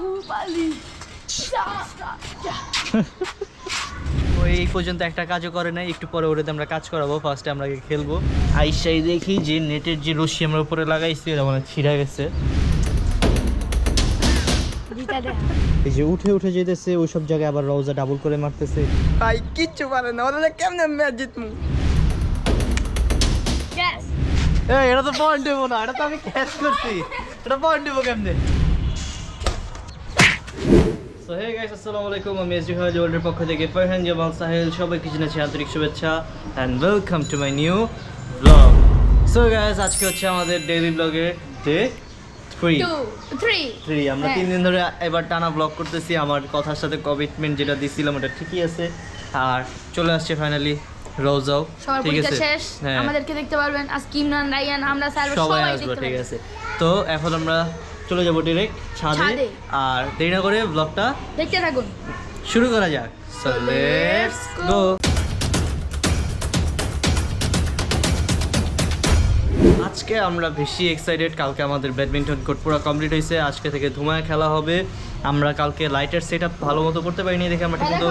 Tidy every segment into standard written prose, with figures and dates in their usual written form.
বাহুবলী ওই পর্যন্ত একটা কাজও করে নাই, একটু পরে ওটাতে আমরা কাজ করাবো। ফার্স্টে আমরা আগে খেলবো। আইসাই দেখি যে নেটের যে রশি আমরা উপরে লাগাইছি ওটা মানে ছিঁড়া গেছে। এই যে উঠে উঠে যেতেছে ওই সব জায়গায় আবার রওজা ডাবল করে মারতেছে। ভাই কিচ্ছু পারে না, ওরা কেমনে ম্যাচ জিতমু। এই এটা তো পয়েন্ট দেবো না, এটা তো আমি ক্যাচ করছি, এটা পয়েন্ট দেবো কেমনে? সো হে গাইস, আসসালামু আলাইকুম। আমি এসডি হাজ ওয়ার্ল্ডের পক্ষ থেকে ফারহান জামাল সাহেল সবাইকে জানাচ্ছি আন্তরিক শুভেচ্ছা and welcome to my new blog. So guys, আজকে হচ্ছে আমাদের ডেইলি ব্লগের ডে 3 আমরা 3 দিন ধরে এবার টানা ব্লগ করতেছি। আমার কথার সাথে কমিটমেন্ট যেটা দিছিলাম ওটা ঠিকই আছে। আর চলে আসছে ফাইনালি রোজাও, ঠিক আছে? হ্যাঁ, আমাদেরকে দেখতে পারবেন আজকে ইমরান রায়ান আমরা সবাই আসবে, ঠিক আছে? তো এখন আমরা চলে যাবো ডিরেক্ট ছাদে। আর দেরি না করে ব্লগটা দেখতে থাকুন, শুরু করা যাক। So let's go. আজকে আমরা বেশি এক্সাইটেড। কালকে আমাদের ব্যাডমিন্টন কোর্ট পুরো কমপ্লিট হয়েছে, আজকে থেকে ধুমায় খেলা হবে। আমরা কালকে লাইটের সেট আপ ভালো মতো করতে পারিনি দেখে আমরা ঠিকমতো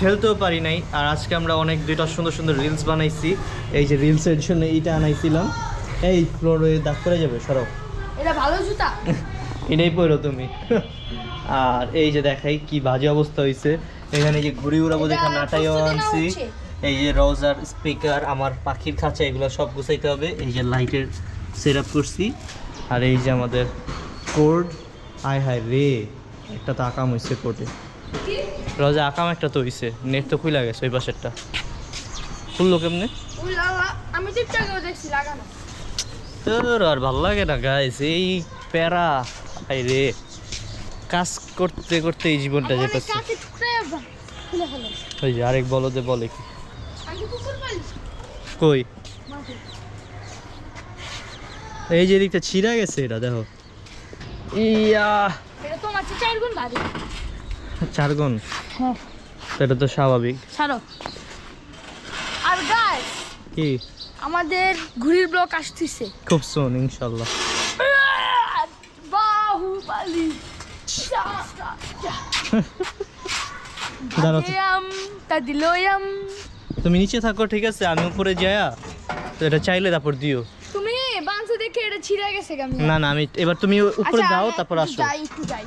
খেলতেও পারি নাই। আর আজকে আমরা অনেক দুইটা সুন্দর সুন্দর রিলস বানাইছি। এই যে রিলসের জন্য এইটা আনাইছিলাম। এই ফ্লোরে দাগ করে যাবে, সরো। এটা ভালো জুতা, এটাই পরো তুমি। আর এই যে দেখাই কি বাজে অবস্থা হয়েছে। এখানে যে ঘুড়ি উড়াবো দেখা নাটাইও আনছি। এই যে রোজার স্পিকার, আমার পাখির খাঁচা, এগুলো সব গুছাইতে হবে। এই যে লাইটের সেট আপ করছি। আর এই যে আমাদের কোর্ট, আয় হায় রে, একটা তো আকাম হয়েছে কোর্টে। রোজা আকাম একটা তো হয়েছে, নেট তো খুলে গেছে ওই পাশেরটা। খুললো কেমনে? আমি টিকটকে দেখছি লাগানো। তোর আর ভালো লাগে না গাইস, এই প্যারা। হাই রে, কাজ করতে করতে এই জীবনটা যেতেছে। ওই যে আরেক বলদে বলে কি কই, এই যে দিকটা ছিঁড়া গেছে, এটা দেখো। ইয়া, এটা তো মাছ 4 গুণ ভারী। 4 গুণ? হ্যাঁ, এটা তো স্বাভাবিক। ছাড়ো। আর গাইস, কি আমাদের ঘুড়ির ব্লক আসতেছে খুব সুন ইনশাআল্লাহ। বাহুবলী দাঁড়াও, তাদিলোয়াম। তুমি নিচে থাকো, ঠিক আছে? আমি উপরে যায়া তো এটা চাইলে তারপর দিও। তুমি বাংসু দেখে এটা ছিঁড়ে গেছে কেমন? না না, আমি এবার তুমি উপরে আচ্ছা, যাও তারপর আসো। একটু যাই।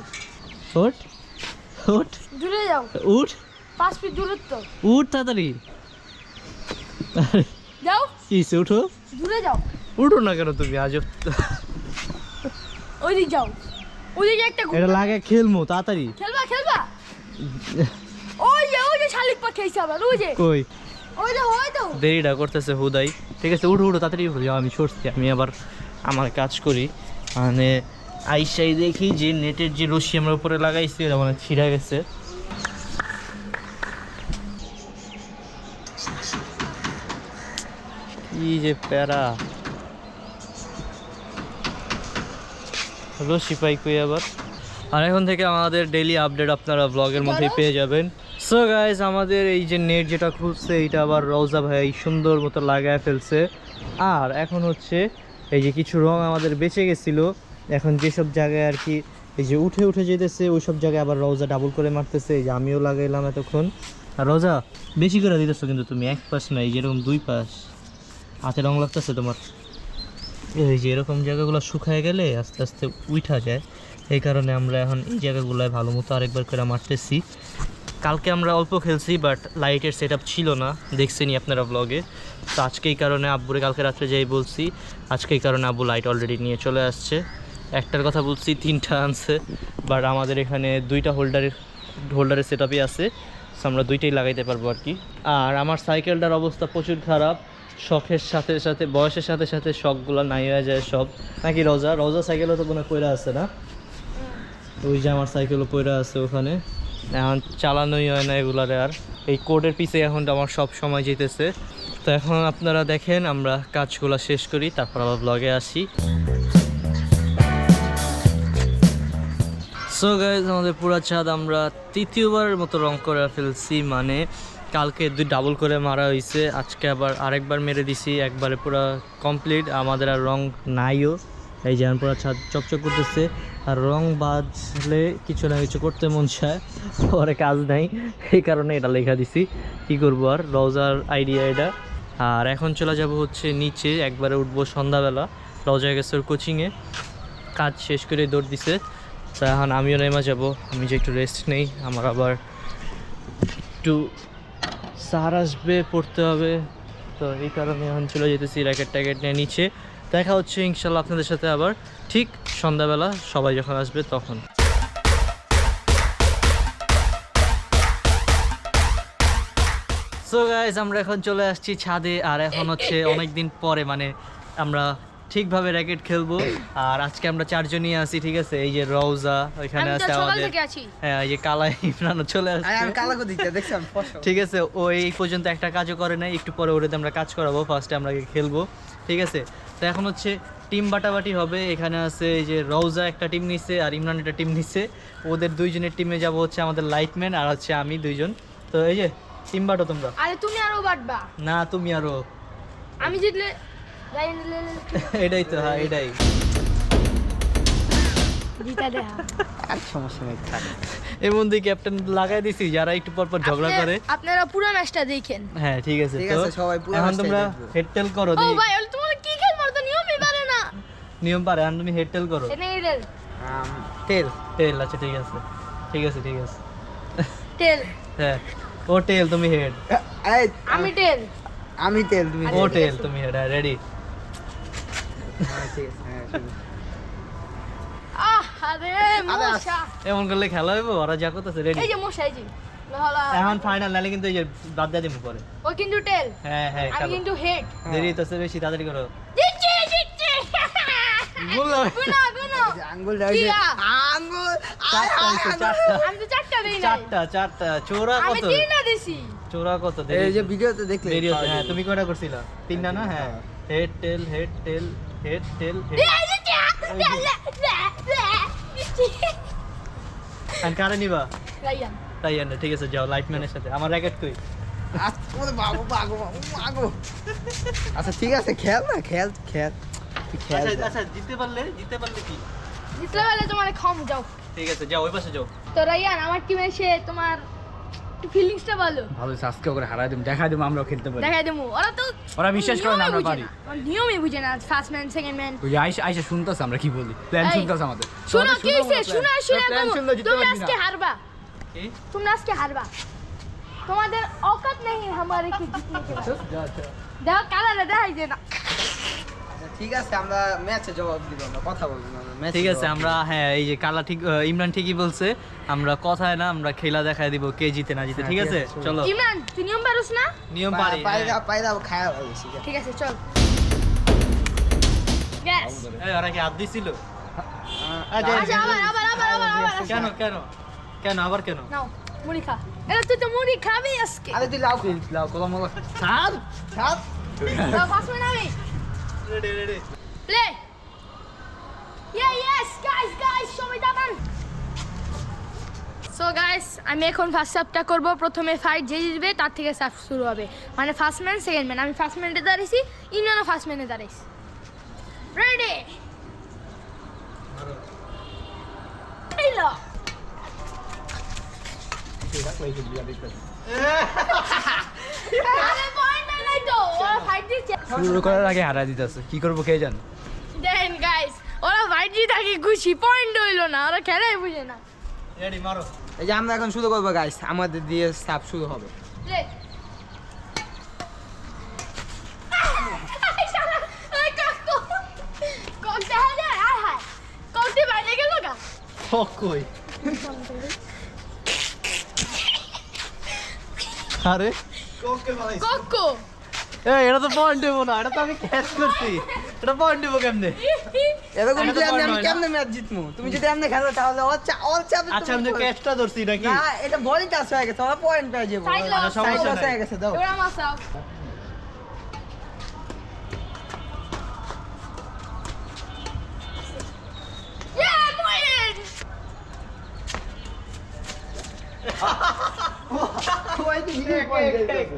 উঠ উঠ দূরে যাও, উঠ 5 ফিট দূরত্ব। উঠ তাড়াতাড়ি। যাও, কিসে উঠো? দূরে যাও। উঠো না কেন তুমি? আজব। ওইদিকে যাও, ওইদিকে একটা এটা লাগে খেলমু, তাড়াতাড়ি। খেলবা খেলবা। ওই যে শালিক পা খেয়েছে আবার, ওই যে কই ওই তো দেরিটা করতেছে হুদাই। ঠিক আছে, উঠো উঠো তাড়াতাড়ি উঠো। যাও, আমি সরছি, আমি আবার আমার কাজ করি। মানে আইসাই দেখি যে নেটের যে রশি আমরা উপরে লাগাইছি ওটা মানে ছিঁড়া গেছে। কি যে প্যারা, রশি পাই কই আবার। আর এখন থেকে আমাদের ডেইলি আপডেট আপনারা ব্লগের মধ্যেই পেয়ে যাবেন। সো গাইজ, আমাদের এই যে নেট যেটা খুলছে এটা আবার রওজা ভাই সুন্দর মতো লাগায় ফেলছে। আর এখন হচ্ছে এই যে কিছু রং আমাদের বেঁচে গেছিলো, এখন যেসব জায়গায় আর কি এই যে উঠে উঠে যেতেছে ওই সব জায়গায় আবার রওজা ডাবল করে মারতেছে। এই যে আমিও লাগাইলাম এতক্ষণ। আর রওজা বেশি করে দিতেছো কিন্তু তুমি, 1 পাশ না, এই যেরকম 2 পাশ হাতে রং লাগতেছে তোমার। এই যে এরকম জায়গাগুলো শুকায় গেলে আস্তে আস্তে উঠা যায়, এই কারণে আমরা এখন এই জায়গাগুলোয় ভালো মতো আরেকবার করে মারতেছি। কালকে আমরা অল্প খেলছি, বাট লাইটের সেট আপ ছিল না, দেখছেনি আপনারা ব্লগে। তো আজকে এই কারণে আব্বুরে কালকে রাত্রে যাই বলছি, আজকে এই কারণে আব্বু লাইট অলরেডি নিয়ে চলে আসছে। একটার কথা বলছি, 3টা আনছে, বাট আমাদের এখানে 2টা হোল্ডারের সেট আপই আছে, সো আমরা 2টাই লাগাইতে পারবো আর কি। আর আমার সাইকেলটার অবস্থা প্রচুর খারাপ, শখের সাথে সাথে বয়সের সাথে সাথে শখগুলো নাই হয়ে যায় সব, নাকি? রোজা সাইকেলও তো মনে পড়ে আছে না? ওই যে আমার সাইকেলও পড়ে আছে ওখানে, এখন চালানোই হয় না এগুলারে। আর এই কোডের পিছে এখন আমার সব সময় যেতেছে। তো এখন আপনারা দেখেন আমরা কাজগুলো শেষ করি, তারপর আবার ব্লগে আসি। সো গাইজ, আমাদের পুরো ছাদ আমরা 3য়বারের মতো রং করে ফেলছি। মানে কালকে 2 ডাবল করে মারা হয়েছে, আজকে আবার আরেকবার মেরে দিছি, একবারে পুরো কমপ্লিট। আমাদের আর রং নাইও, এই যে পুরো ছাদ চকচক করতেছে, আর রং বাজলে কিছু না কিছু করতে মন চায়, পরে কাজ নাই, এই কারণে এটা লেখা দিছি। কি করবো আর, রওজার আইডিয়া এটা। আর এখন চলে যাব হচ্ছে নিচে, একবারে উঠবো সন্ধ্যাবেলা। রওজা গেছে ওর কোচিংয়ে, কাজ শেষ করে দৌড় দিছে, তো এখন আমিও নেমা যাব। আমি যে একটু রেস্ট নেই, আমার আবার একটু স্যার আসবে, পড়তে হবে, তো এই কারণে এখন চলে যেতেছি র্যাকেট ট্যাকেট নিয়ে নিচে। দেখা হচ্ছে ইনশাল্লাহ আপনাদের সাথে আবার ঠিক সন্ধ্যাবেলা সবাই যখন আসবে তখন। সো গাইজ, আমরা এখন চলে আসছি ছাদে, আর এখন হচ্ছে অনেক দিন পরে মানে আমরা ঠিকভাবে র্যাকেট খেলবো। আর আজকে আমরা চারজনই আছি, ঠিক আছে। এই যে রওজা ওইখানে আমি তো আছে সকাল আমাদের, থেকে আছি। হ্যাঁ এই যে কালাই ইমরানও চলে আসছে। আমি কালাকো দিতে দেখছেন ফসল। ঠিক আছে, ও এই পর্যন্ত একটা কাজও করে নাই, একটু পরে ওটাতে আমরা কাজ করাবো, ফার্স্টে আমরা খেলবো, ঠিক আছে। তো এখন হচ্ছে টিম বাটাবাটি হবে। এখানে আছে এই যে রওজা একটা টিম নিচ্ছে আর ইমরান একটা টিম নিচ্ছে, ওদের দুইজনের টিমে যাব হচ্ছে আমাদের লাইটম্যান আর হচ্ছে আমি, দুইজন। তো এই যে টিম বাটো তোমরা। আরে তুমি আরো বাটবা, না তুমি আরো, আমি জিতলে এটাই তো, হ্যাঁ এটাই। জিতা দে। আর সমস্যা নেই, থাক। এমন দিকে ক্যাপ্টেন লাগাই দিছি যারা একটু পর পর ঝগড়া করে। আপনারা পুরো ম্যাচটা দেখেন। হ্যাঁ ঠিক আছে, ঠিক তো আছে, সবাই পুরো এখন matchটাই তোমরা দেখবো। হেডটেল করো। ও দেখি ভাই, ওলে তোমার কি খেল মারতে নিয়মই পারে না। নিয়ম পারে, এখন তুমি হেডটেল করো। এটা এর তেল টেল, আচ্ছা ঠিক আছে, ঠিক আছে, ঠিক আছে। টেল, হ্যাঁ ও টেল, তুমি হেড। এই আমি টেল। আমি তেল, তুমি ও ঠিক টেল, আছে। তুমি হেড। রেডি? হ্যাঁ, ঠিক আছে, হ্যাঁ, ঠিক আছে। আরে আরে, মশা, এমন করলে খেলা হইব? ওরা যা করতেছে রেডি। এই যে মশা, এই যে লহলা। এখন ফাইনাল, নালে কিন্তু এই যে বাদ দিয়ে দিমু পরে। ও কিন্তু টেল, হ্যাঁ হ্যাঁ, আমি খেলো। কিন্তু হেড। দেরি তো বেশি, তাড়াতাড়ি করো। জিতছি জিতছি। বললাম গুনা গুনা। এই যে আঙ্গুলটা, ওই যে কিয়া? আঙ্গুল, চারটা হইছে, চারটা। আমি তো চারটা দেই নাই। চারটা, চারটা। চোরা আমি কত? তিনটা দিছি। চোরা কত? এই যে ভিডিওতে দেখলে দেরি হচ্ছে। হ্যাঁ তুমি কয়টা করছিলা? তিনটা না? হ্যাঁ, হেড টেল, হেড টেল, হেড টেল, হেড। এই যে আর কারে নিবা? রায়ান, তাই না, ঠিক আছে, যাও লাইটম্যানের সাথে। আমার র্যাকেট কই? ওরে বাবু বাবু বাবু। আচ্ছা ঠিক আছে, খেল না, খেল খেল তুই খেল। আচ্ছা আচ্ছা, জিততে পারলে কি? জিতলে বলে তোমার কম যাও। ঠিক আছে, যাও ওই পাশে যাও। তো রায়ান, আমার টিমে এসে তোমার একটু ফিলিংসটা ভালো ভালো, আজকে করে হারাই দিম, দেখাই দিম আমরাও খেলতে পারি। দেখাই দেবো। ওরা তো ওরা বিশ্বাস করে না আমরা নিয়মই বুঝে পারি। না। ওরা নিয়মই বুঝে না, ফার্স্ট ম্যান সেকেন্ড ম্যান। ওই যে আইসা শুনতাছে আমরা কি বলি, প্ল্যান এই, শুনতাছে আমাদের। শুনো কি হইছে, শুনো শুনে প্ল্যান তুমি শুনলে জিততে তুমি পারবি আজকে না। হারবা, কি? তুমি আজকে হারবা। তোমাদের औकात नहीं हमारे के जीतने के बाद। দেখো কালারে দেখাই যে না। ঠিক আছে, আমরা ম্যাচে জবাব দিব, আমরা কথা বলবো না, আমরা ম্যাচে ঠিক আছে, আমরা হ্যাঁ এই যে কালা ঠিক, ইমরান ঠিকই বলছে, আমরা কথায় না, আমরা খেলা দেখায় দিব কে জিতে না জিতে। হ্যাঁ, ঠিক ঠিক আছে, আছে, চলো। চলো। ইমরান তুই নিয়ম পারোস না? নিয়ম পারি। পায়রা পায়রা খায়া হইছে। ঠিক আছে চল। গ্যাস। এই ওরা কি হাত দিছিল? আচ্ছা আবার আবার আবার আবার আবার আসো। কেন কেন কেন আবার কেন? নাও মুড়ি খা। এরা তুই তো মুড়ি খাবি আজকে। আরে তুই লাও লাও কলা মলা ছাড় ছাড়। দাও পাঁচ মিনিট আমি। Ready ready. Play. Yes guys show me that man. So guys, আমি এখন ফার্স্ট সাবটা করব। প্রথমে ফাইট যে জিতবে তার থেকে সাব শুরু হবে, মানে ফার্স্ট ম্যান সেকেন্ড ম্যান। আমি ফার্স্ট ম্যানে দাঁড়িয়েছি, ইমরানও ফার্স্ট ম্যানে দাঁড়িয়েছি। রেডি এলো। আরে পয়েন্ট নাই তো, ওরা ফাইট দিচ্ছে। শুরু করার আগে হারাই দিতেছে, কি করব কে জানে। দেন গাইস, ওরা ফাইট জিতে কি খুশি, পয়েন্ট হইলো না, ওরা খেলাই বুঝে না। রেডি, মারো। এই যে আমরা এখন শুরু করবো গাইস, আমাদের দিয়ে সাপ শুরু হবে। প্লে। এই কাকু কোনটা হলো? আয় হায়, কোনটি বাইরে গেল গা? ও কই? আরে কোকো। এই এটা তো পয়েন্ট দেবো না, এটা তো আমি ক্যাচ করছি, এটা পয়েন্ট দেবো কেমনে? এরকম এটা তো যদি point আমি হয় না। কেমনে ম্যাচ জিতমু? তুমি যদি এমনি খেলো তাহলে অল চাপে আচ্ছা আমি তো ক্যাচটা ধরছি নাকি? না, এটা বলই টাচ হয়ে গেছে, আমরা পয়েন্ট পেয়ে যাবো। Side loss, আচ্ছা, সমস্যা Side loss নাই। হয়ে গেছে, দাও। এবার মাসাও। ওই তো হিরো পয়েন্ট দিতেছে।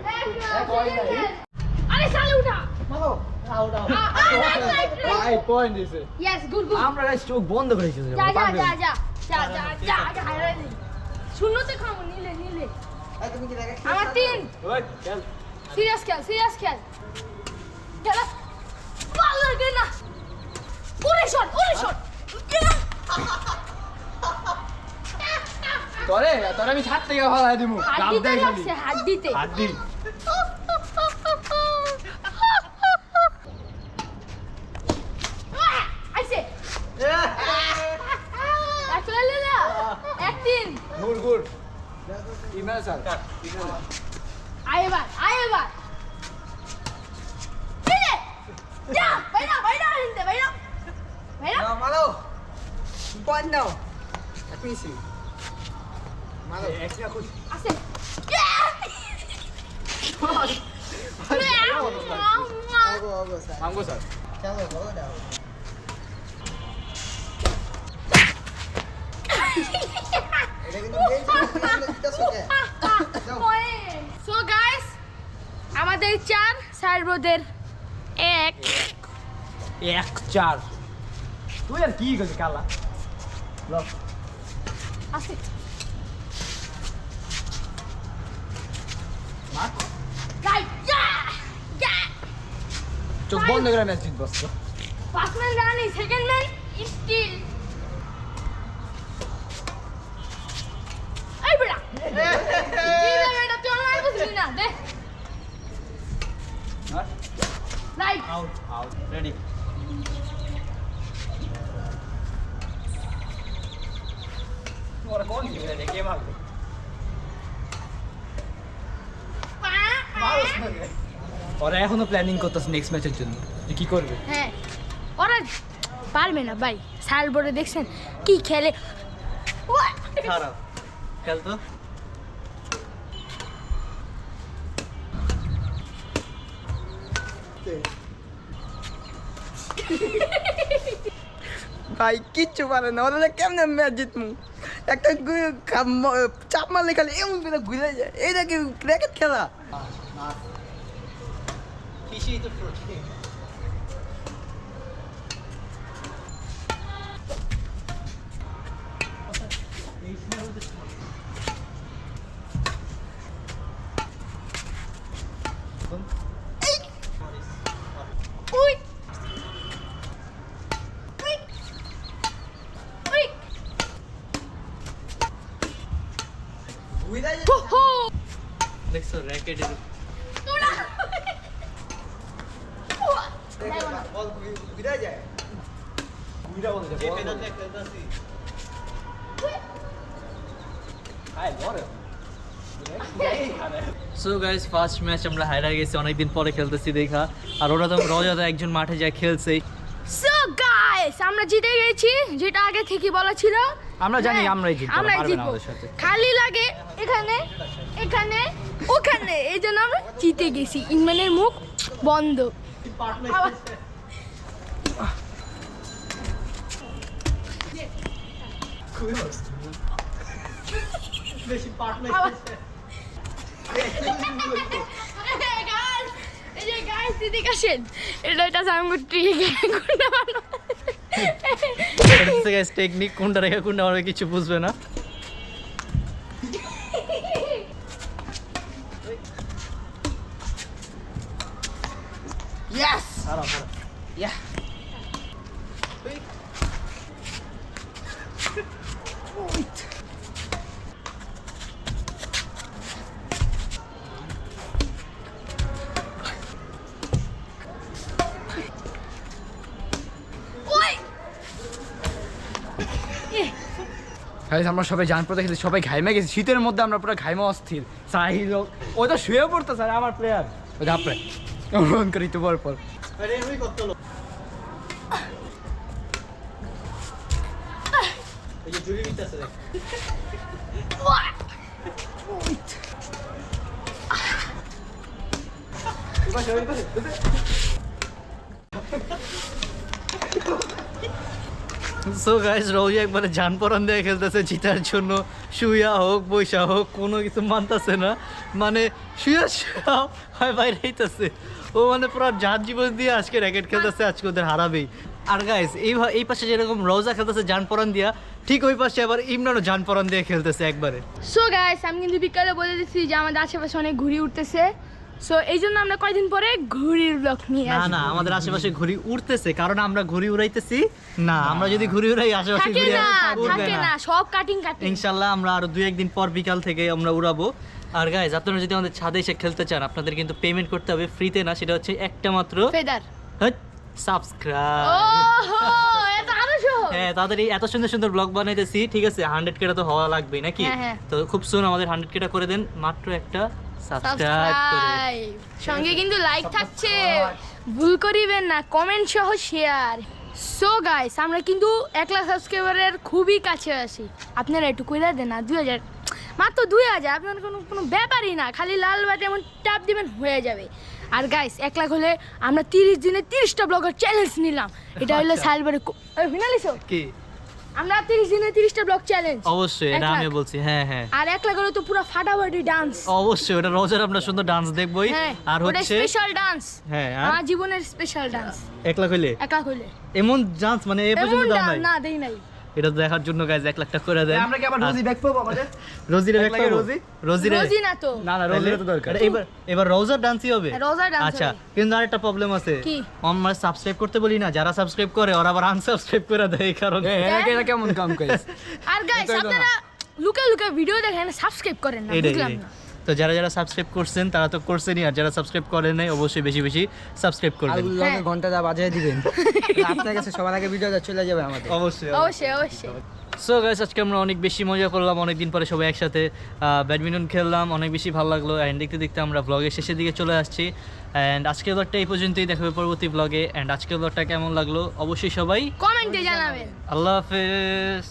আরে সালে উঠা। মারো। ভাই পয়েন্ট দিছে ইয়েস গুড গুড আমরা গাইস চোখ বন্ধ করে দিয়েছি যা যা যা যা যা যা যা যা হারাই শূন্যতে খাবো নিলে নিলে তুমি কি দেখা আমার 3 ওই খেল সিরিয়াস খেল খেলা ভালো লাগে না ওরে শট তোরে আমি ছাদ থেকে ফলাই দিমু লাভ হাড্ডিতে দেই খালি লাগছে হাড্ডিতে হাড্ডি আইছে একলা লা একদিন গুড ইমেল স্যার আইবার নিলে যা বাইরা হিন্দে বাইরা নাও মালো পয়েন্ট নাও এপিসি মালো একটা খুশ আছে আগো স্যার আমগো স্যার চলো বলো দাও এটা কিন্তু বেঞ্চ আছে সো গাইস আমাদের 4 সার্বোদের 1 1-4 তুই আর কি করছিস কালা লক আছে মার রাইট যা চোখ বন্ধ করে ম্যাচ জিতবস তো ফার্স্ট ম্যান রানি সেকেন্ড ম্যান স্টিল এই বড়া এটা তুই আমার বুঝলি না দে রাইট আউট রেডি তোরা কোন দিকে দেখে মারবে ওরা এখনো প্ল্যানিং করতেছে নেক্সট ম্যাচের জন্য যে কি করবে হ্যাঁ ওরা পারবে না ভাই সার্বোর্ডে দেখছেন কি খেলে খারাপ খেল তো ভাই কিচ্ছু পারে না ওরা কেমনে ম্যাচ জিতমু একটা চাপ মারলে খালি এমন করে ঘুরে যায় এইটা কি ক্রিকেট খেলা উই উই হো দেখছো র্যাকেটের তোরা বল ঘুরে যায় ঘুরে বল যে পেনাল্টি খেলতাছি আই লরে সো গাইস ফার্স্ট ম্যাচ আমরা হারা গেছি অনেকদিন পরে খেলতেছি দেখা আর ওরা তো রোজা একজন মাঠে যায় খেলছে সো গাইস আমরা জিতে গেছি যেটা আগে থেকে বলা ছিল আমরা জানি হ্যাঁ, আমরাই জিতবো, আমরাই পারবে না জিতবো। আমাদের সাথে। খালি লাগে এখানে ওখানে এই জন্য আমরা জিতে গেছি ইমরানের মুখ বন্ধ আবার- আবার- Guys, এই যে guys, এদিকে আসেন। এটা সামনে ট্রিক কোনটা ভালো গাইস টেকনিক কোনটা রেখে কোনটা আমরা কিছু বুঝবে না ইয়েস ইয়া ওই গাইস আমরা সবাই জান পড়তে খেতে সবাই ঘাইমে গেছি শীতের মধ্যে আমরা পুরো ঘাইমে অস্থির সাহিল ও তো শুয়ে পড়তো স্যার আমার প্লেয়ার ওই ধাপড়ে রন করি তো পর পর আরে ওই কত লোক এই যে জুরি মিটাছে দেখ সো গাইস রোজা একবারে জান পরান দিয়ে খেলতেছে জিতার জন্য, শুয়া হোক বৈশা হোক কোনো কিছু মানতেছে না, মানে শুয়া শুয়া হয় বাইরে হইতেছে। ও মানে পুরো জান জীবন দিয়ে আজকে র্যাকেট খেলতেছে, আজকে ওদের হারাবেই। আর গাইস এই পাশে যেরকম রোজা খেলতেছে জান পরান দিয়া, ঠিক ওই পাশে আবার ইমরানও জান পরান দিয়ে খেলতেছে একবারে। সো গাইস আমি কিন্তু বিকালে বলে দিচ্ছি যে আমাদের আশেপাশে অনেক ঘুড়ি উঠতেছে, সো এই জন্য আমরা কয়দিন পরে ঘুড়ির ব্লগ নিয়ে না আসবো। না, আমাদের আশেপাশে ঘুড়ি উঠতেছে, কারণ আমরা ঘুড়ি উড়াইতেছি না। আমরা যদি ঘুড়ি উড়াই আশেপাশে থাকে ঘুড়ি না, উড়বে থাকে না। না, সব কাটিং কাটিং। ইনশাল্লাহ আমরা আরো 2-1 দিন পর বিকাল থেকে আমরা উড়াবো। আর গাইজ আপনারা যদি আমাদের ছাদে এসে খেলতে চান, আপনাদের কিন্তু পেমেন্ট করতে হবে, ফ্রিতে না, সেটা হচ্ছে একটা মাত্র ফেদার। সাবস্ক্রাইব। ওহো, এটা আরো সহজ। হ্যাঁ, তাদের এই এত সুন্দর সুন্দর ব্লগ বানাইতেছি, ঠিক আছে 100 কেটা তো হওয়া লাগবেই নাকি? হ্যাঁ, হ্যাঁ। তো খুব সুন আমাদের 100 কেটা করে দেন, মাত্র একটা সাবস্ক্রাইব করে। সাবস্ক্রাইব, সঙ্গে কিন্তু লাইক থাকছে, ভুল করিবেন না, কমেন্ট সহ শেয়ার। সো গাইস আমরা কিন্তু 1 লাখ সাবস্ক্রাইবারের খুবই কাছে আছি, আপনারা একটু কইরা দেন না। 2000, মাত্র 2000, আপনার কোনো কোনো ব্যাপারই না, খালি লাল বাটে এমন ট্যাপ দিবেন হয়ে যাবে। আর গাইস 1 লাখ হলে আমরা 30 দিনে 30টা ব্লগের চ্যালেঞ্জ নিলাম, এটা হলো সাইলবারের ফিনালিসো। কি? আমরা 30 দিনে 30টা ব্লগ চ্যালেঞ্জ, অবশ্যই, এটা 1 লাখ। আমি বলছি। হ্যাঁ হ্যাঁ, আর 1 লাখ হলে তো পুরো ফাটাফাটি ডান্স। অবশ্যই ওটা রোজার আমরা সুন্দর ডান্স দেখবই। হ্যাঁ, আর ওটা হচ্ছে স্পেশাল ডান্স, হ্যাঁ, আর আমার জীবনের স্পেশাল ডান্স। 1 লাখ হইলে 1 লাখ হলে এমন ডান্স মানে এ এমন পর্যন্ত দাও ডান্স নাই। না দেই নাই। এটা দেখার জন্য গাইজ 1 লাখ টাকা করে দেন। আমরা কি আবার রোজি ব্যাক পাবো আমাদের? রোজিরে 1 লাখে রোজি? রোজিরে রোজি না তো, না না, রোজির তো দরকার। এবার রোজার ডান্সই হবে। রোজার ডান্স আচ্ছা, হবে। কিন্তু আরেকটা প্রবলেম আছে, কি? আমরা সাবস্ক্রাইব করতে বলি না, যারা সাবস্ক্রাইব করে ওরা আবার আনসাবস্ক্রাইব করে দেয়, এই কারণে। এটা কেমন কাম করিস? আর গাইস এটা হলো আপনারা লুকা লুকা ভিডিও দেখেন, সাবস্ক্রাইব করেন না, এটাই, বুঝলাম এটাই। না। তো যারা যারা সাবস্ক্রাইব করছেন তারা তো করছেনই, আর যারা সাবস্ক্রাইব করেন নাই অবশ্যই বেশি বেশি সাবস্ক্রাইব করবেন। হ্যাঁ। ঘন্টাটা বাজিয়ে দিবেন, আপনার কাছে সবার আগে ভিডিওটা চলে যাবে আমাদের। অবশ্যই। অবশ্যই অবশ্যই। সো গাইস আজকে আমরা অনেক বেশি মজা করলাম, অনেকদিন পরে সবাই একসাথে ব্যাডমিন্টন খেললাম, অনেক বেশি ভালো লাগলো। অ্যান্ড দেখতে দেখতে আমরা ব্লগের শেষের দিকে চলে আসছি। অ্যান্ড আজকের ব্লগটা এই পর্যন্তই, দেখা হবে পরবর্তী ব্লগে। অ্যান্ড আজকের ব্লগটা কেমন লাগলো অবশ্যই সবাই কমেন্টে জানাবেন। আল্লাহ হাফেজ।